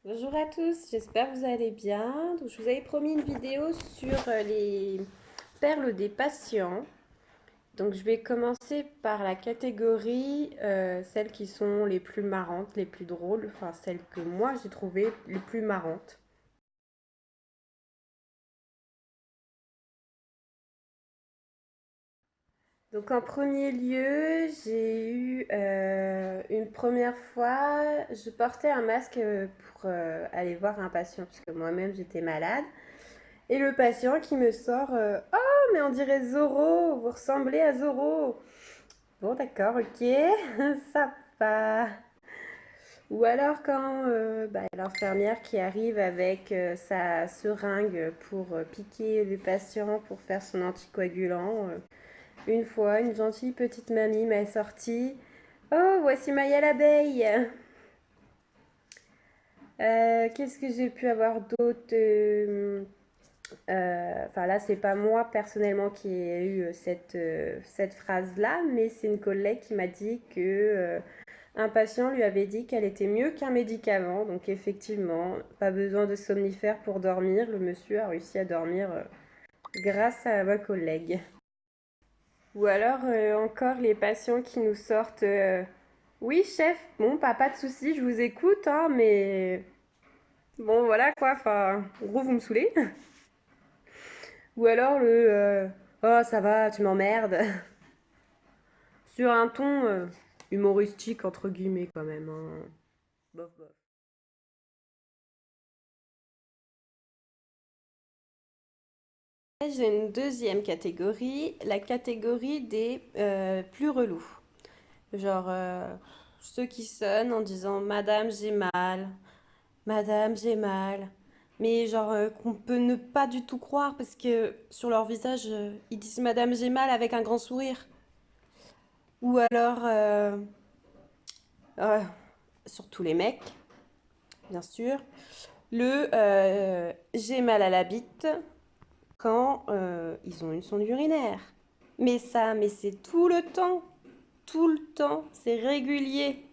Bonjour à tous, j'espère que vous allez bien. Donc, je vous avais promis une vidéo sur les perles des patients. Donc, je vais commencer par la catégorie, celles qui sont les plus marrantes, les plus drôles, enfin celles que moi j'ai trouvées les plus marrantes. Donc, en premier lieu, j'ai eu une première fois, je portais un masque pour aller voir un patient, puisque moi-même j'étais malade. Et le patient qui me sort oh, mais on dirait Zorro, vous ressemblez à Zorro. Bon, d'accord, ok, ça va. Ou alors quand l'infirmière qui arrive avec sa seringue pour piquer le patient pour faire son anticoagulant. Une fois, une gentille petite mamie m'a sorti oh, voici Maya l'abeille. Qu'est-ce que j'ai pu avoir d'autre enfin là, c'est pas moi personnellement qui ai eu cette phrase-là, mais c'est une collègue qui m'a dit que un patient lui avait dit qu'elle était mieux qu'un médicament. Donc effectivement, pas besoin de somnifère pour dormir. Le monsieur a réussi à dormir grâce à ma collègue. Ou alors encore les patients qui nous sortent oui chef, bon pas de souci, je vous écoute, hein, mais bon voilà quoi, enfin en gros vous me saoulez. Ou alors le oh ça va, tu m'emmerdes. Sur un ton humoristique entre guillemets quand même, hein. Bof bof. J'ai une deuxième catégorie, la catégorie des plus relous. Genre ceux qui sonnent en disant Madame j'ai mal, Madame j'ai mal. Mais genre qu'on peut ne pas du tout croire parce que sur leur visage ils disent Madame j'ai mal avec un grand sourire. Ou alors euh, surtout les mecs, bien sûr. Le j'ai mal à la bite quand ils ont une sonde urinaire. Mais ça, mais c'est tout le temps, c'est régulier.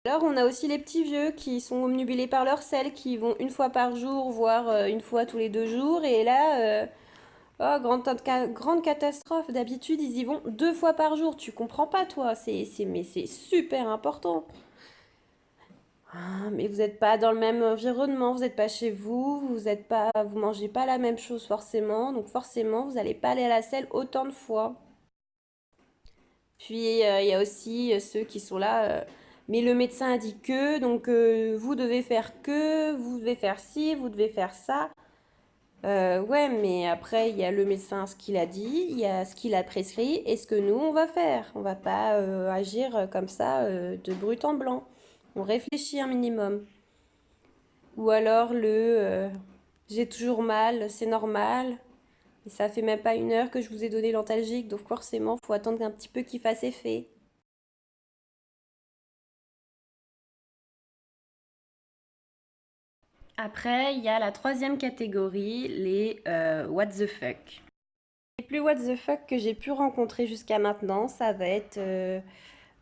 Alors on a aussi les petits vieux qui sont omnubilés par leur sel, qui vont une fois par jour, voire une fois tous les 2 jours. Et là, oh, grande catastrophe. D'habitude, ils y vont 2 fois par jour. Tu comprends pas, toi. Mais c'est super important. Ah, mais vous n'êtes pas dans le même environnement, vous n'êtes pas chez vous, vous mangez pas la même chose forcément, donc forcément vous n'allez pas aller à la selle autant de fois. Puis il y a aussi ceux qui sont là, mais le médecin a dit que, donc vous devez faire que, vous devez faire ci, vous devez faire ça. Ouais, mais après il y a le médecin ce qu'il a dit, il y a ce qu'il a prescrit et ce que nous on va faire. On va pas agir comme ça de brut en blanc. On réfléchit un minimum. Ou alors le j'ai toujours mal, c'est normal. Et ça fait même pas 1 heure que je vous ai donné l'antalgique, donc forcément, faut attendre un petit peu qu'il fasse effet. Après, il y a la troisième catégorie, les what the fuck. Les plus what the fuck que j'ai pu rencontrer jusqu'à maintenant, ça va être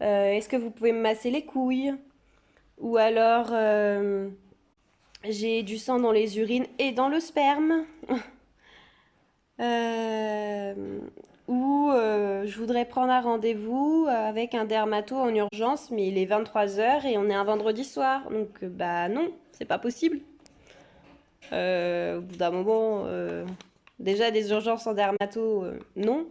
est-ce que vous pouvez me masser les couilles? Ou alors j'ai du sang dans les urines et dans le sperme. Euh, ou je voudrais prendre un rendez-vous avec un dermato en urgence, mais il est 23 heures et on est un vendredi soir. Donc, bah non, c'est pas possible. Au bout d'un moment, déjà des urgences en dermato, non.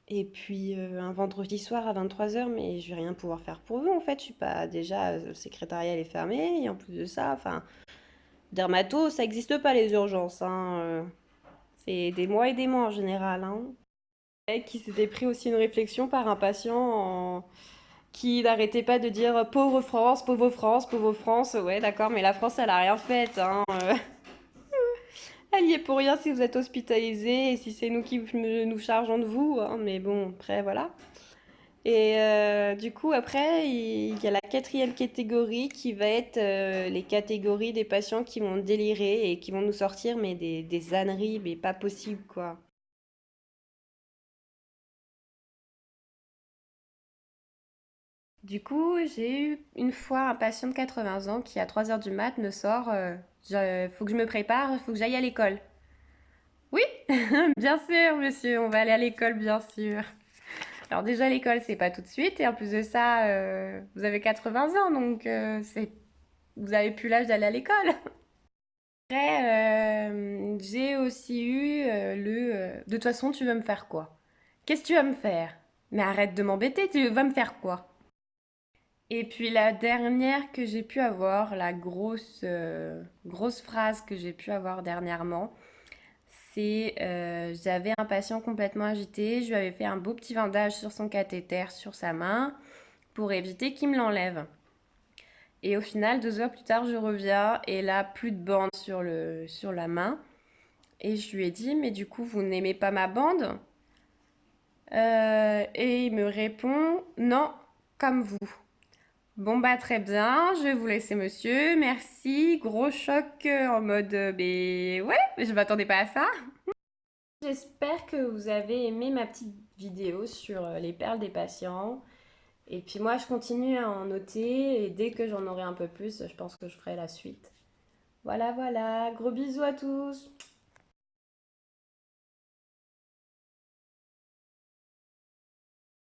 Et puis un vendredi soir à 23 heures, mais je vais rien pouvoir faire pour vous en fait. Je suis pas. Déjà, le secrétariat est fermé, et en plus de ça, enfin, dermato, ça existe pas les urgences, hein. C'est des mois et des mois en général, hein. Qui s'était pris aussi une réflexion par un patient qui n'arrêtait pas de dire pauvre France, pauvre France, pauvre France. Ouais, d'accord, mais la France, elle a rien fait, hein. Elle y est pour rien si vous êtes hospitalisé et si c'est nous qui nous chargeons de vous, hein. Mais bon, après, voilà. Et du coup, après, il y a la quatrième catégorie qui va être les catégories des patients qui vont délirer et qui vont nous sortir, mais des âneries, mais pas possible, quoi. Du coup, j'ai eu une fois un patient de 80 ans qui, à 3 heures du mat, me sort faut que je me prépare, faut que j'aille à l'école. Oui, bien sûr, monsieur, on va aller à l'école, bien sûr. Alors déjà, l'école, c'est pas tout de suite, et en plus de ça, vous avez 80 ans, donc vous avez plus l'âge d'aller à l'école. Après, j'ai aussi eu de toute façon, tu veux me faire quoi? Qu'est-ce que tu vas me faire? Mais arrête de m'embêter, tu vas me faire quoi? Et puis la dernière que j'ai pu avoir, la grosse phrase que j'ai pu avoir dernièrement, c'est j'avais un patient complètement agité, je lui avais fait un beau petit bandage sur son cathéter, sur sa main, pour éviter qu'il me l'enlève. Et au final, 2 heures plus tard, je reviens et là, plus de bande sur la main. Et je lui ai dit, mais du coup, vous n'aimez pas ma bande? Et il me répond, non, comme vous. Bon bah très bien, je vais vous laisser monsieur, merci. Gros choc en mode, mais ouais, je m'attendais pas à ça. J'espère que vous avez aimé ma petite vidéo sur les perles des patients. Et puis moi, je continue à en noter et dès que j'en aurai un peu plus, je pense que je ferai la suite. Voilà, voilà. Gros bisous à tous.